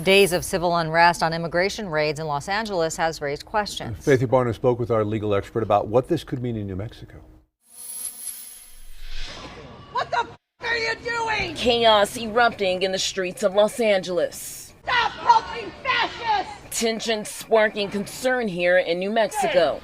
Days of civil unrest on immigration raids in Los Angeles has raised questions. Faithy Barner spoke with our legal expert about what this could mean in New Mexico. What the are you doing? Chaos erupting in the streets of Los Angeles. Stop helping fascists! Tension sparking concern here in New Mexico.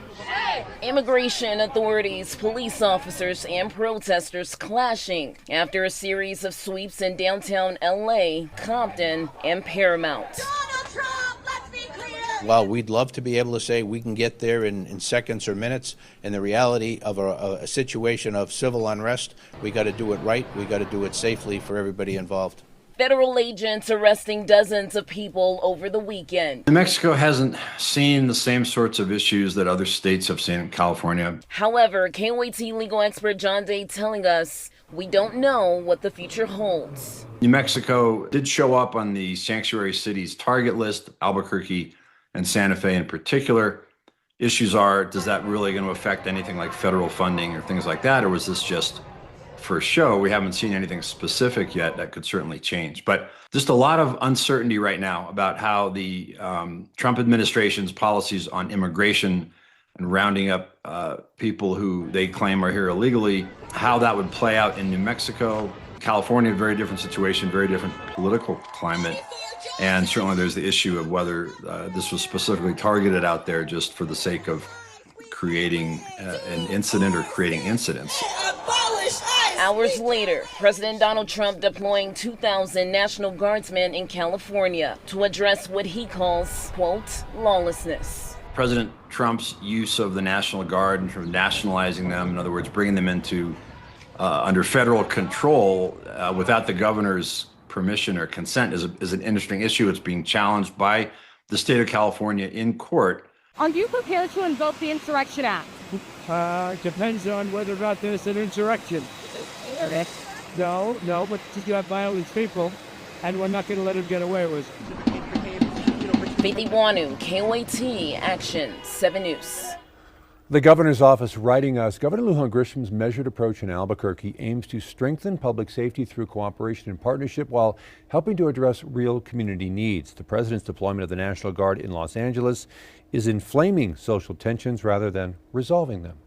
Immigration authorities, police officers, and protesters clashing after a series of sweeps in downtown LA, Compton, and Paramount. Donald Trump, let's be clear! Well, we'd love to be able to say we can get there in seconds or minutes. In the reality of a situation of civil unrest, we got to do it right. We got to do it safely for everybody involved. Federal agents arresting dozens of people over the weekend. New Mexico hasn't seen the same sorts of issues that other states have seen in California. However, KOAT legal expert John Day telling us we don't know what the future holds. New Mexico did show up on the sanctuary cities target list, Albuquerque and Santa Fe in particular. Issues are, does that really going to affect anything like federal funding or things like that, or was this just for show? We haven't seen anything specific yet. That could certainly change, but just a lot of uncertainty right now about how the Trump administration's policies on immigration and rounding up people who they claim are here illegally, how that would play out in New Mexico. California, very different situation, very different political climate. And certainly there's the issue of whether this was specifically targeted out there just for the sake of creating an incident or creating incidents. Hours later, President Donald Trump deploying 2,000 National Guardsmen in California to address what he calls, quote, lawlessness. President Trump's use of the National Guard and sort of nationalizing them, in other words, bringing them into under federal control without the governor's permission or consent is an interesting issue. It's being challenged by the state of California in court. Are you prepared to invoke the Insurrection Act? Depends on whether or not there's an insurrection. No, but you have violent people, and we're not going to let them get away with it. Faithy Barner, KOAT, Action 7 News. The governor's office writing us, Governor Lujan Grisham's measured approach in Albuquerque aims to strengthen public safety through cooperation and partnership while helping to address real community needs. The president's deployment of the National Guard in Los Angeles is inflaming social tensions rather than resolving them.